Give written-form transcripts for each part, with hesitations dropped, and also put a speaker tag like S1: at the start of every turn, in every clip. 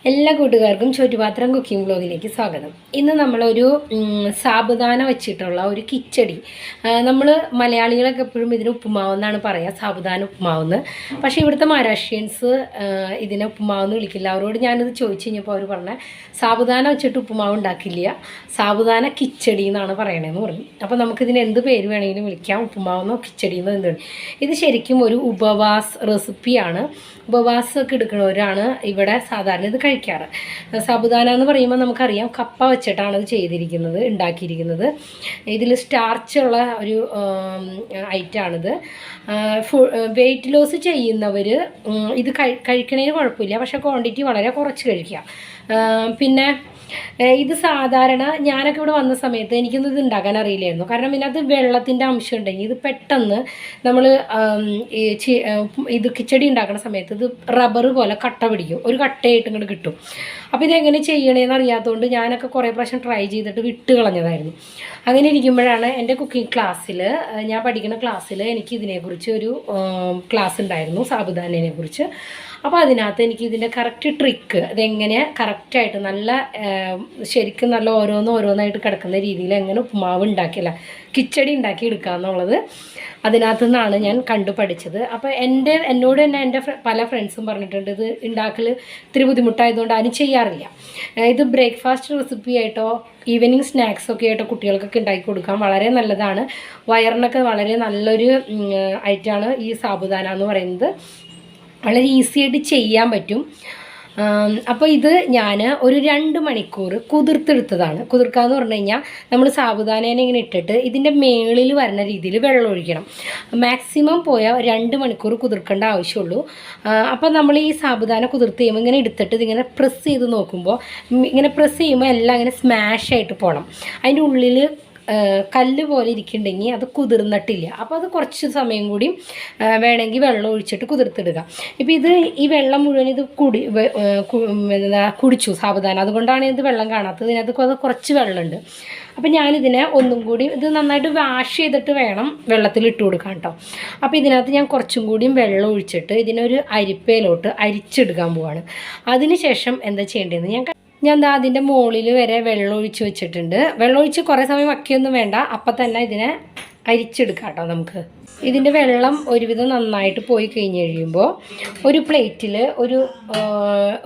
S1: എല്ലാ കൂട്ടുകാർക്കും ചുറ്റുപാത്രം കുക്കിംഗ് ബ്ലോഗിലേക്ക് സ്വാഗതം. ഇന്ന് നമ്മളൊരു സാബുദാന വെച്ചിട്ടുള്ള ഒരു കിച്ചടി. നമ്മൾ മലയാളികളൊക്കെ എപ്പോഴും ഇതിന് ഉപ്പുമാവെന്നാണ് പറയുക, സാബുദാന ഉപ്പുമാവെന്ന്. പക്ഷേ ഇവിടുത്തെ മഹാരാഷ്ട്രീയൻസ് ഇതിനെ ഉപ്പുമാവെന്ന് വിളിക്കില്ല. അവരോട് ഞാനിത് ചോദിച്ചു കഴിഞ്ഞപ്പോൾ അവർ പറഞ്ഞ സാബുദാന വെച്ചിട്ട് ഉപ്പുമാവ് ഉണ്ടാക്കില്ല, സാബുദാന കിച്ചടി എന്നാണ് പറയണതെന്ന് പറഞ്ഞു. അപ്പോൾ നമുക്കിതിന് എന്ത് പേര് വേണമെങ്കിലും വിളിക്കാം, ഉപ്പുമാവെന്നോ കിച്ചടിയെന്നോ എന്ത് വേണം. ഇത് ശരിക്കും ഒരു ഉപവാസ് റെസിപ്പിയാണ്. ഉപവാസമൊക്കെ എടുക്കുന്നവരാണ് ഇവിടെ സാധാരണ ഇത് കഴിക്കാറ്. സാബുദാന എന്ന് പറയുമ്പോൾ നമുക്കറിയാം കപ്പ വെച്ചിട്ടാണ് ഇത് ഉണ്ടാക്കിയിരിക്കുന്നത്. ഇതിൽ സ്റ്റാർച്ചുള്ള ഒരു ഐറ്റമാണിത്. വെയിറ്റ് ലോസ് ചെയ്യുന്നവർ ഇത് കഴിക്കണതിന് കുഴപ്പമില്ല, പക്ഷേ ക്വാണ്ടിറ്റി വളരെ കുറച്ച് കഴിക്കുക. പിന്നെ ഇത് സാധാരണ ഞാനൊക്കെ ഇവിടെ വന്ന സമയത്ത് എനിക്കൊന്നും ഇത് ഉണ്ടാക്കാൻ അറിയില്ലായിരുന്നു. കാരണം ഇതിനകത്ത് വെള്ളത്തിൻ്റെ അംശം ഉണ്ടെങ്കിൽ ഇത് പെട്ടെന്ന് നമ്മൾ ഇത് കിച്ചടി ഉണ്ടാക്കുന്ന സമയത്ത് ഇത് റബ്ബർ പോലെ കട്ട പിടിക്കും, ഒരു കട്ടയായിട്ട് ഇങ്ങോട്ട് കിട്ടും. അപ്പോൾ ഇതെങ്ങനെ ചെയ്യണേന്ന് അറിയാത്തതുകൊണ്ട് ഞാനൊക്കെ കുറേ പ്രാവശ്യം ട്രൈ ചെയ്തിട്ട് വിട്ട് കളഞ്ഞതായിരുന്നു. അങ്ങനെ ഇരിക്കുമ്പോഴാണ് എൻ്റെ കുക്കിംഗ് ക്ലാസ്സിൽ, ഞാൻ പഠിക്കുന്ന ക്ലാസ്സിൽ എനിക്ക് ഇതിനെക്കുറിച്ച് ഒരു ക്ലാസ് ഉണ്ടായിരുന്നു, സാബുദാനയെ കുറിച്ച്. അപ്പോൾ അതിനകത്ത് എനിക്ക് ഇതിൻ്റെ കറക്റ്റ് ട്രിക്ക്, ഇതെങ്ങനെ കറക്റ്റായിട്ട് നല്ല ശരിക്കും നല്ല ഓരോന്നായിട്ട് കിടക്കുന്ന രീതിയിൽ എങ്ങനെ ഉപ്പുമാവ് ഉണ്ടാക്കില്ല കിച്ചടി ഉണ്ടാക്കി എടുക്കുക എന്നുള്ളത് അതിനകത്തു നിന്നാണ് ഞാൻ കണ്ടു പഠിച്ചത്. അപ്പോൾ എന്നോട് തന്നെ എൻ്റെ പല ഫ്രണ്ട്സും പറഞ്ഞിട്ടുണ്ട് ഇത് ഉണ്ടാക്കൽ ഇത്തിരി ബുദ്ധിമുട്ടായതുകൊണ്ട് ആരും ചെയ്യാറില്ല. ഇത് ബ്രേക്ക്ഫാസ്റ്റ് റെസിപ്പി ആയിട്ടോ ഈവനിങ് സ്നാക്സൊക്കെ ആയിട്ടോ കുട്ടികൾക്കൊക്കെ ഉണ്ടാക്കി കൊടുക്കാൻ വളരെ നല്ലതാണ്. വയറിനൊക്കെ വളരെ നല്ലൊരു ഐറ്റമാണ് ഈ സാബുദാന എന്ന് പറയുന്നത്. വളരെ ഈസി ആയിട്ട് ചെയ്യാൻ പറ്റും. അപ്പോൾ ഇത് ഞാൻ ഒരു 2 മണിക്കൂർ കുതിർത്തെടുത്തതാണ്. കുതിർക്കുക എന്ന് പറഞ്ഞു കഴിഞ്ഞാൽ നമ്മൾ സാബുദാനേനെ ഇങ്ങനെ ഇട്ടിട്ട് ഇതിൻ്റെ മേളിൽ വരുന്ന രീതിയിൽ വെള്ളം ഒഴിക്കണം. മാക്സിമം പോയാൽ 2 മണിക്കൂർ കുതിർക്കേണ്ട ആവശ്യമുള്ളൂ. അപ്പോൾ നമ്മൾ ഈ സാബുദാന കുതിർത്ത് ചെയ്യുമ്പോൾ ഇങ്ങനെ എടുത്തിട്ട് ഇതിങ്ങനെ പ്രസ് ചെയ്ത് നോക്കുമ്പോൾ, ഇങ്ങനെ പ്രസ് ചെയ്യുമ്പോൾ എല്ലാം ഇങ്ങനെ സ്മാഷായിട്ട് പോകണം. അതിൻ്റെ ഉള്ളിൽ കല്ല് പോലെ ഇരിക്കുന്നുണ്ടെങ്കിൽ അത് കുതിർന്നിട്ടില്ല. അപ്പോൾ അത് കുറച്ച് സമയം കൂടി വേണമെങ്കിൽ വെള്ളം ഒഴിച്ചിട്ട് കുതിർത്തിടുക. ഇപ്പോൾ ഈ വെള്ളം മുഴുവൻ ഇത് കുടിച്ചു സാബുദാന, അതുകൊണ്ടാണ് ഇത് വെള്ളം കാണാത്തത്. ഇതിനകത്ത് അത് കുറച്ച് വെള്ളമുണ്ട്. അപ്പോൾ ഞാനിതിനെ ഒന്നും കൂടി ഇത് നന്നായിട്ട് വാഷ് ചെയ്തിട്ട് വേണം വെള്ളത്തിൽ ഇട്ട് കൊടുക്കാൻ കേട്ടോ. അപ്പോൾ ഇതിനകത്ത് ഞാൻ കുറച്ചും കൂടിയും വെള്ളം ഒഴിച്ചിട്ട് ഇതിനൊരു അരിപ്പയിലോട്ട് അരിച്ചെടുക്കാൻ പോവാണ്. അതിന് ശേഷം എന്താ ചെയ്യേണ്ടതെന്ന് ഞാൻ അതിൻ്റെ മുകളിൽ വരെ വെള്ളം ഒഴിച്ച് വെച്ചിട്ടുണ്ട്. വെള്ളം ഒഴിച്ച് കുറേ സമയം വയ്ക്കൊന്നും വേണ്ട, അപ്പം തന്നെ ഇതിനെ അരിച്ചെടുക്കാം കേട്ടോ. നമുക്ക് ഇതിൻ്റെ വെള്ളം ഒരുവിധം നന്നായിട്ട് പോയി കഴിഞ്ഞ് കഴിയുമ്പോൾ ഒരു പ്ലേറ്റിൽ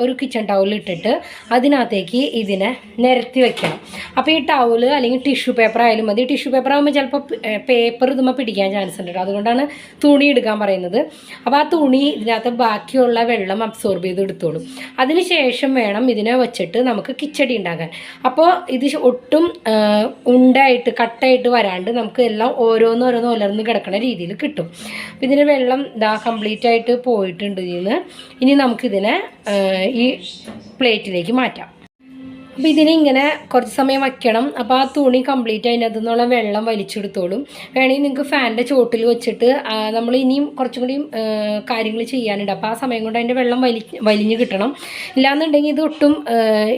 S1: ഒരു കിച്ചൺ ടവൽ ഇട്ടിട്ട് അതിനകത്തേക്ക് ഇതിനെ നിരത്തി വെക്കണം. അപ്പോൾ ഈ ടവല് അല്ലെങ്കിൽ ടിഷ്യൂ പേപ്പർ ആയാലും മതി. ടിഷ്യൂ പേപ്പർ ആകുമ്പോൾ ചിലപ്പോൾ പേപ്പർ ഇതുമ്പോൾ പിടിക്കാൻ ചാൻസ് ഉണ്ട്, അതുകൊണ്ടാണ് തുണി എടുക്കാൻ പറയുന്നത്. അപ്പോൾ ആ തുണി ഇതിനകത്ത് ബാക്കിയുള്ള വെള്ളം അബ്സോർബ് ചെയ്ത് എടുത്തോളും. അതിന് ശേഷം വേണം ഇതിനെ വെച്ചിട്ട് നമുക്ക് കിച്ചടി ഉണ്ടാക്കാൻ. അപ്പോൾ ഇത് ഒട്ടും ഉണ്ടായിട്ട് കട്ടായിട്ട് വരാണ്ട് നമുക്ക് എല്ലാം ഓരോന്നോരോന്ന് ഉലർന്ന് കിടക്കുന്ന രീതിയിൽ കിട്ടും. അപ്പോൾ ഇതിന് വെള്ളം കംപ്ലീറ്റ് ആയിട്ട് പോയിട്ടുണ്ട്. ഇനി നമുക്കിതിനെ ഈ പ്ലേറ്റിലേക്ക് മാറ്റാം. അപ്പോൾ ഇതിനെ ഇങ്ങനെ കുറച്ച് സമയം വയ്ക്കണം. അപ്പോൾ ആ തുണി കംപ്ലീറ്റ് അതിനകത്തു നിന്നുള്ള വെള്ളം വലിച്ചെടുത്തോളും. വേണമെങ്കിൽ നിങ്ങൾക്ക് ഫാനിൻ്റെ ചോട്ടിൽ വെച്ചിട്ട് നമ്മൾ ഇനിയും കുറച്ചും കൂടി കാര്യങ്ങൾ ചെയ്യാനുണ്ട്. അപ്പോൾ ആ സമയം കൊണ്ട് അതിൻ്റെ വെള്ളം വലിഞ്ഞ് കിട്ടണം. ഇല്ലാന്നുണ്ടെങ്കിൽ ഇത് ഒട്ടും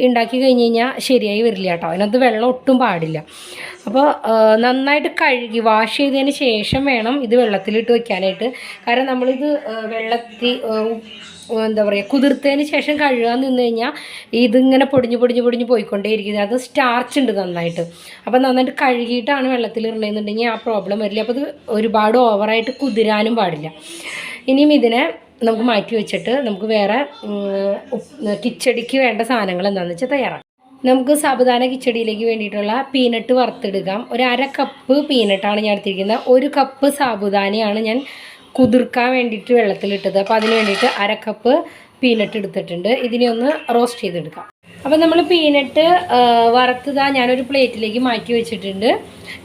S1: ഉണ്ടാക്കി കഴിഞ്ഞ് കഴിഞ്ഞാൽ ശരിയായി വരില്ല കേട്ടോ. അതിനകത്ത് വെള്ളം ഒട്ടും പാടില്ല. അപ്പോൾ നന്നായിട്ട് കഴുകി വാഷ് ചെയ്തതിന് ശേഷം വേണം ഇത് വെള്ളത്തിലിട്ട് വെക്കാനായിട്ട്. കാരണം നമ്മളിത് വെള്ളത്തിൽ എന്താ പറയുക കുതിർത്തതിന് ശേഷം കഴുകാൻ നിന്ന് കഴിഞ്ഞാൽ ഇതിങ്ങനെ പൊടിഞ്ഞ് പോയിക്കൊണ്ടേയിരിക്കുന്നത്. അത് സ്റ്റാർച്ച് ഉണ്ട് നന്നായിട്ട്. അപ്പോൾ നന്നായിട്ട് കഴുകിയിട്ടാണ് വെള്ളത്തിൽ ഇടണമെന്നുണ്ടെങ്കിൽ ആ പ്രോബ്ലം വരില്ല. അപ്പോൾ ഇത് ഒരുപാട് ഓവറായിട്ട് കുതിരാനും പാടില്ല. ഇനിയും ഇതിനെ നമുക്ക് മാറ്റി വെച്ചിട്ട് നമുക്ക് വേറെ കിച്ചടിക്ക് വേണ്ട സാധനങ്ങൾ എന്താണെന്ന് വെച്ചാൽ തയ്യാറാക്കാം. നമുക്ക് സാബുദാന കിച്ചടിയിലേക്ക് വേണ്ടിയിട്ടുള്ള പീനട്ട് വറുത്തെടുക്കാം. ഒരു 1/2 കപ്പ് പീനട്ടാണ് ഞാൻ എടുത്തിരിക്കുന്നത്. 1 കപ്പ് സാബുദാനയാണ് ഞാൻ കുതിർക്കാൻ വേണ്ടിയിട്ട് വെള്ളത്തിലിട്ടത്. അപ്പോൾ അതിന് വേണ്ടിയിട്ട് 1/2 കപ്പ് പീനട്ട് എടുത്തിട്ടുണ്ട്. ഇതിനെ ഒന്ന് റോസ്റ്റ് ചെയ്തെടുക്കാം. അപ്പോൾ നമ്മൾ പീനട്ട് വറുത്തതാ ഞാനൊരു പ്ലേറ്റിലേക്ക് മാറ്റി വെച്ചിട്ടുണ്ട്.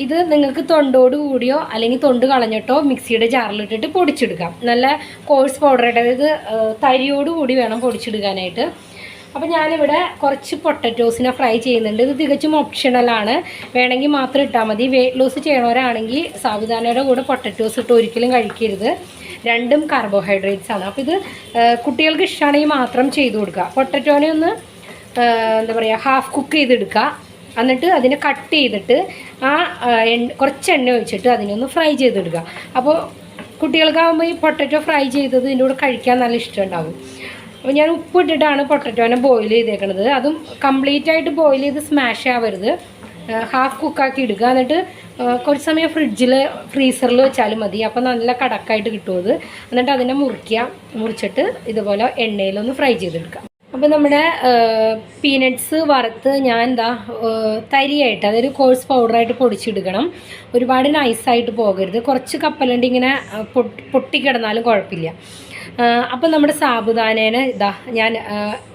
S1: ഇത് നിങ്ങൾക്ക് തൊണ്ടോട് കൂടിയോ അല്ലെങ്കിൽ തൊണ്ട് കളഞ്ഞിട്ടോ മിക്സിയുടെ ജാറിലിട്ടിട്ട് പൊടിച്ചെടുക്കാം. നല്ല കോഴ്സ് പൗഡറായിട്ട്, അതായത് തരിയോടുകൂടി വേണം പൊടിച്ചെടുക്കാനായിട്ട്. അപ്പോൾ ഞാനിവിടെ കുറച്ച് പൊട്ടറ്റോസിനെ ഫ്രൈ ചെയ്യുന്നുണ്ട്. ഇത് തികച്ചും ഓപ്ഷണലാണ്, വേണമെങ്കിൽ മാത്രം ഇട്ടാൽ മതി. വെയിറ്റ് ലോസ് ചെയ്യണവരാണെങ്കിൽ സാബുദാനയുടെ കൂടെ പൊട്ടറ്റോസ് ഇട്ട് ഒരിക്കലും കഴിക്കരുത്. രണ്ടും കാർബോഹൈഡ്രേറ്റ്സ് ആണ്. അപ്പോൾ ഇത് കുട്ടികൾക്ക് ഇഷ്ടമാണെങ്കിൽ മാത്രം ചെയ്ത് കൊടുക്കുക. പൊട്ടറ്റോനെ ഒന്ന് എന്താ പറയുക ഹാഫ് കുക്ക് ചെയ്തെടുക്കുക. എന്നിട്ട് അതിനെ കട്ട് ചെയ്തിട്ട് കുറച്ച് എണ്ണ ഒഴിച്ചിട്ട് അതിനൊന്ന് ഫ്രൈ ചെയ്തെടുക്കുക. അപ്പോൾ കുട്ടികൾക്കാകുമ്പോൾ ഈ പൊട്ടറ്റോ ഫ്രൈ ചെയ്തത് ഇതിൻ്റെ കൂടെ കഴിക്കാൻ നല്ല ഇഷ്ടമുണ്ടാകും. അപ്പോൾ ഞാൻ ഉപ്പിട്ടിട്ടാണ് പൊട്ടറ്റോനെ ബോയിൽ ചെയ്തേക്കുന്നത്. അതും കംപ്ലീറ്റ് ആയിട്ട് ബോയിൽ ചെയ്ത് സ്മാഷ് ആവരുത്, ഹാഫ് കുക്കാക്കി എടുക്കുക. എന്നിട്ട് കുറച്ച് സമയം ഫ്രീസറിൽ വെച്ചാലും മതി. അപ്പോൾ നല്ല കടക്കായിട്ട് കിട്ടും അത്. എന്നിട്ട് അതിനെ മുറിച്ചിട്ട് ഇതുപോലെ എണ്ണയിലൊന്ന് ഫ്രൈ ചെയ്തെടുക്കാം. അപ്പോൾ നമ്മുടെ പീനട്ട്സ് വറുത്ത് ഞാൻ തരിയായിട്ട്, അതൊരു കോഴ്സ് പൗഡറായിട്ട് പൊടിച്ചെടുക്കണം. ഒരുപാട് നൈസായിട്ട് പോകരുത്. കുറച്ച് കപ്പലണ്ടി ഇങ്ങനെ പൊട്ടിക്കിടന്നാലും കുഴപ്പമില്ല. അപ്പം നമ്മുടെ സാബുദാനേനെ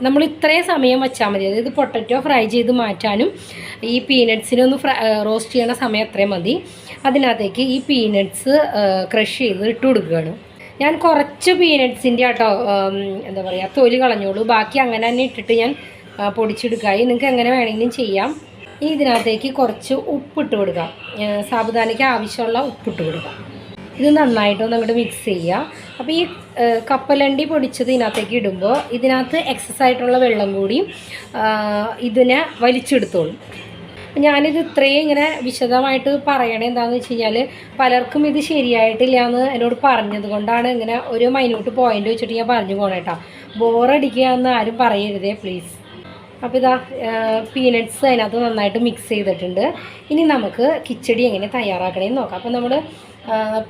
S1: നമ്മൾ ഇത്രയും സമയം വെച്ചാൽ മതി. അതായത് പൊട്ടറ്റോ ഫ്രൈ ചെയ്ത് മാറ്റാനും ഈ പീനട്ട്സിനെ ഒന്ന് റോസ്റ്റ് ചെയ്യണ സമയം അത്രയും മതി. അതിനകത്തേക്ക് ഈ പീനട്ട്സ് ക്രഷ് ചെയ്ത് ഇട്ട് കൊടുക്കുകയാണ്. ഞാൻ കുറച്ച് പീനട്ട്സിൻ്റെ എന്താ പറയുക തൊലി കളഞ്ഞോളൂ, ബാക്കി അങ്ങനെ തന്നെ ഇട്ടിട്ട് ഞാൻ പൊടിച്ചെടുക്കായി. നിങ്ങൾക്ക് എങ്ങനെ വേണമെങ്കിലും ചെയ്യാം. ഇനി ഇതിനകത്തേക്ക് കുറച്ച് ഉപ്പിട്ട് കൊടുക്കാം, സാബുദാനയ്ക്ക് ആവശ്യമുള്ള ഉപ്പിട്ട് കൊടുക്കാം. ഇത് നന്നായിട്ടൊന്ന് അങ്ങോട്ട് മിക്സ് ചെയ്യുക. അപ്പോൾ ഈ കപ്പലണ്ടി പൊടിച്ചത് ഇതിനകത്തേക്ക് ഇടുമ്പോൾ ഇതിനകത്ത് എക്സസ് ആയിട്ടുള്ള വെള്ളം കൂടി ഇതിനെ വലിച്ചെടുത്തോളും. ഞാനിത് ഇത്രയും ഇങ്ങനെ വിശദമായിട്ട് പറയണേ എന്താണെന്ന് വെച്ച് കഴിഞ്ഞാൽ പലർക്കും ഇത് ശരിയായിട്ടില്ല എന്ന് എന്നോട് പറഞ്ഞത് കൊണ്ടാണ് ഇങ്ങനെ ഒരു മൈന്യൂട്ട് പോയിന്റ് വെച്ചിട്ട് ഞാൻ പറഞ്ഞു പോകണേട്ടോ. ബോറടിക്കുക എന്ന് ആരും പറയരുതേ പ്ലീസ്. അപ്പോൾ പീനട്ട്സ് അതിനകത്ത് നന്നായിട്ട് മിക്സ് ചെയ്തിട്ടുണ്ട്. ഇനി നമുക്ക് കിച്ചടി എങ്ങനെ തയ്യാറാക്കണമെന്ന് നോക്കാം. അപ്പോൾ നമ്മൾ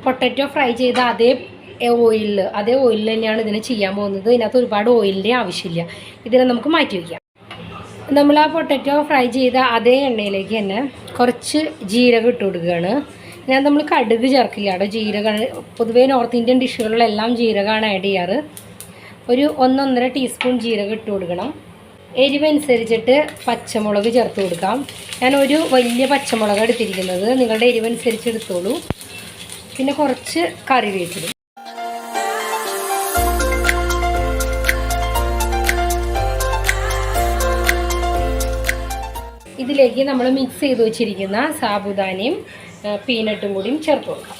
S1: പൊട്ടറ്റോ ഫ്രൈ ചെയ്ത അതേ ഓയിലിൽ തന്നെയാണ് ഇതിനെ ചെയ്യാൻ പോകുന്നത്. ഇതിനകത്ത് ഒരുപാട് ഓയിലിൻ്റെ ആവശ്യമില്ല. ഇതിനെ നമുക്ക് മാറ്റി വയ്ക്കാം. നമ്മൾ ആ പൊട്ടറ്റോ ഫ്രൈ ചെയ്ത അതേ എണ്ണയിലേക്ക് തന്നെ കുറച്ച് ജീരകം ഇട്ട് കൊടുക്കുകയാണ്. ഞാൻ നമ്മൾ കടുക് ചേർക്കില്ല കേട്ടോ, ജീരകമാണ്. പൊതുവേ നോർത്ത് ഇന്ത്യൻ ഡിഷുകളിലെല്ലാം ജീരകമാണ് ആഡ് ചെയ്യാറ്. ഒരു 1-1.5 ടീസ്പൂൺ ജീരകം ഇട്ട് കൊടുക്കണം. എരിവനുസരിച്ചിട്ട് പച്ചമുളക് ചേർത്ത് കൊടുക്കാം. ഞാൻ ഒരു വലിയ പച്ചമുളക് എടുത്തിരിക്കുന്നത്, നിങ്ങളുടെ എരിവനുസരിച്ച് എടുത്തോളൂ. പിന്നെ കുറച്ച് കറിവേപ്പില. ഇതിലേക്ക് നമ്മൾ മിക്സ് ചെയ്ത് വെച്ചിരിക്കുന്ന സാബുദാനയും പീനട്ടും കൂടിയും ചേർത്ത് കൊടുക്കാം.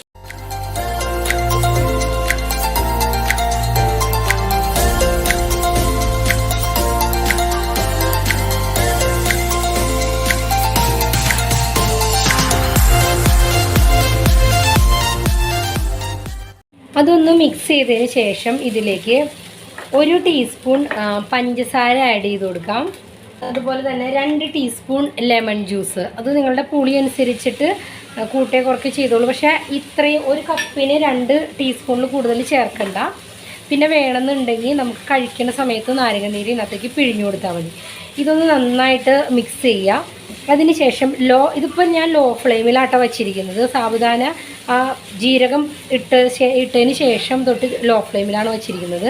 S1: അതൊന്ന് മിക്സ് ചെയ്തതിന് ശേഷം ഇതിലേക്ക് 1 ടീസ്പൂൺ പഞ്ചസാര ആഡ് ചെയ്ത് കൊടുക്കാം. അതുപോലെ തന്നെ 2 ടീസ്പൂൺ ലെമൺ ജ്യൂസ്. അത് നിങ്ങളുടെ പുളി അനുസരിച്ചിട്ട് കൂട്ടേ കുറയ്ക്ക് ചെയ്തോളൂ. പക്ഷേ ഇത്രയും ഒരു കപ്പിന് 2 ടീസ്പൂണിൽ കൂടുതൽ ചേർക്കണ്ട. പിന്നെ വേണമെന്നുണ്ടെങ്കിൽ നമുക്ക് കഴിക്കുന്ന സമയത്ത് നാരങ്ങനീര് ഇതിനകത്തേക്ക് പിഴിഞ്ഞു കൊടുത്താൽ മതി. ഇതൊന്ന് നന്നായിട്ട് മിക്സ് ചെയ്യുക. അതിന് ശേഷം ഇതിപ്പോൾ ഞാൻ ലോ ഫ്ലെയിമിലാട്ടോ വച്ചിരിക്കുന്നത്. സാബുദാന ജീരകം ഇട്ടതിന് ശേഷം തൊട്ട് ലോ ഫ്ലെയിമിലാണ് വച്ചിരിക്കുന്നത്.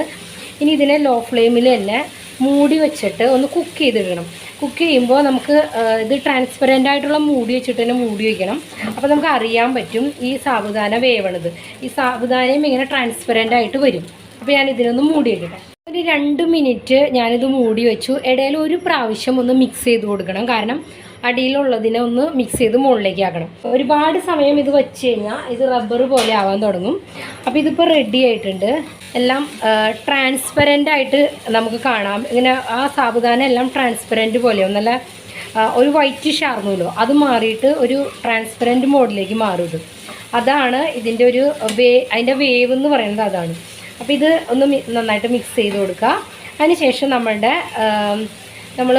S1: ഇനി ഇതിനെ ലോ ഫ്ലെയിമിൽ തന്നെ മൂടി വെച്ചിട്ട് ഒന്ന് കുക്ക് ചെയ്തിടണം. കുക്ക് ചെയ്യുമ്പോൾ നമുക്ക് ഇത് ട്രാൻസ്പെറൻ്റ് ആയിട്ടുള്ള മൂടി വെച്ചിട്ട് തന്നെ മൂടി വയ്ക്കണം. അപ്പോൾ നമുക്ക് അറിയാൻ പറ്റും ഈ സാബുദാന വേവണത്. ഈ സാബുദാനയും ഇങ്ങനെ ട്രാൻസ്പെറൻ്റ് ആയിട്ട് വരും. അപ്പോൾ ഞാൻ ഇതിനൊന്ന് മൂടി വയ്ക്കട്ടെ. ഒരു 2 മിനിറ്റ് ഞാനിത് മൂടി വെച്ചു. ഇടയിൽ ഒരു പ്രാവശ്യം ഒന്ന് മിക്സ് ചെയ്ത് കൊടുക്കണം. കാരണം അടിയിലുള്ളതിനെ ഒന്ന് മിക്സ് ചെയ്ത് മുകളിലേക്ക് ആക്കണം. ഒരുപാട് സമയം ഇത് വെച്ച് കഴിഞ്ഞാൽ ഇത് റബ്ബർ പോലെ ആവാൻ തുടങ്ങും. അപ്പോൾ ഇതിപ്പോൾ റെഡി ആയിട്ടുണ്ട്. എല്ലാം ട്രാൻസ്പെറൻ്റ് ആയിട്ട് നമുക്ക് കാണാം. ഇങ്ങനെ ആ സാബുദാന എല്ലാം ട്രാൻസ്പെറൻറ്റ് പോലെയോ നല്ല ഒരു വൈറ്റിഷ് ആർന്നല്ലോ, അത് മാറിയിട്ട് ഒരു ട്രാൻസ്പെറൻറ്റ് മോഡിലേക്ക് മാറും. അതാണ് ഇതിൻ്റെ ഒരു അതിൻ്റെ വേവ് എന്ന് പറയുന്നത് അതാണ്. അപ്പോൾ ഇത് ഒന്ന് നന്നായിട്ട് മിക്സ് ചെയ്ത് കൊടുക്കുക. അതിനുശേഷം നമ്മൾ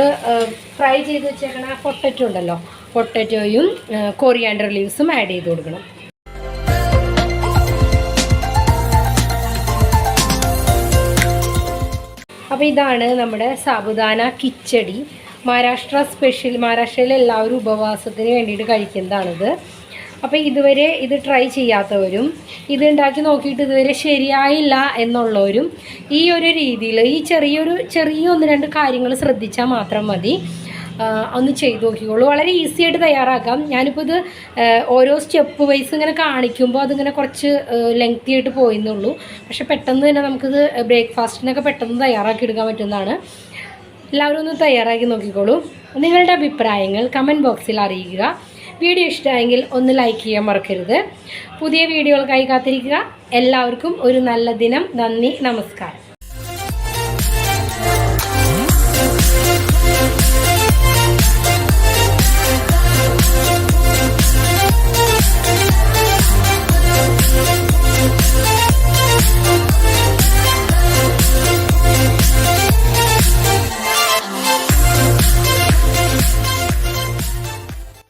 S1: ഫ്രൈ ചെയ്ത് വെച്ചേക്കണ പൊട്ടറ്റോ ഉണ്ടല്ലോ, പൊട്ടറ്റോയും കൊറിയാൻഡർ ലീവ്സും ആഡ് ചെയ്ത് കൊടുക്കണം. അപ്പോൾ ഇതാണ് നമ്മുടെ സാബുദാന കിച്ചടി. മഹാരാഷ്ട്ര സ്പെഷ്യൽ. മഹാരാഷ്ട്രയിൽ എല്ലാവരും ഉപവാസത്തിന് വേണ്ടിയിട്ട് കഴിക്കുന്നതാണിത്. അപ്പോൾ ഇതുവരെ ഇത് ട്രൈ ചെയ്യാത്തവരും ഇത് ഉണ്ടാക്കി നോക്കിയിട്ട് ഇതുവരെ ശരിയായില്ല എന്നുള്ളവരും ഈ ഒരു രീതിയിൽ ഈ ചെറിയ 1-2 കാര്യങ്ങൾ ശ്രദ്ധിച്ചാൽ മാത്രം മതി. ഒന്ന് ചെയ്ത് നോക്കിക്കോളൂ. വളരെ ഈസി ആയിട്ട് തയ്യാറാക്കാം. ഞാനിപ്പോൾ ഇത് ഓരോ സ്റ്റെപ്പ് വൈസ് ഇങ്ങനെ കാണിക്കുമ്പോൾ അതിങ്ങനെ കുറച്ച് ലെങ്തി ആയിട്ട് പോയെന്നുള്ളൂ. പക്ഷെ പെട്ടെന്ന് തന്നെ നമുക്കിത് ബ്രേക്ക്ഫാസ്റ്റിനൊക്കെ പെട്ടെന്ന് തയ്യാറാക്കി എടുക്കാൻ പറ്റുന്നതാണ്. എല്ലാവരും ഒന്ന് തയ്യാറാക്കി നോക്കിക്കോളൂ. നിങ്ങളുടെ അഭിപ്രായങ്ങൾ കമൻറ്റ് ബോക്സിൽ അറിയിക്കുക. വീഡിയോ ഇഷ്ടമായെങ്കിൽ ഒന്ന് ലൈക്ക് ചെയ്യാൻ മറക്കരുത്. പുതിയ വീഡിയോകൾക്കായി കാത്തിരിക്കുക. എല്ലാവർക്കും ഒരു നല്ല ദിനം. നന്ദി, നമസ്കാരം.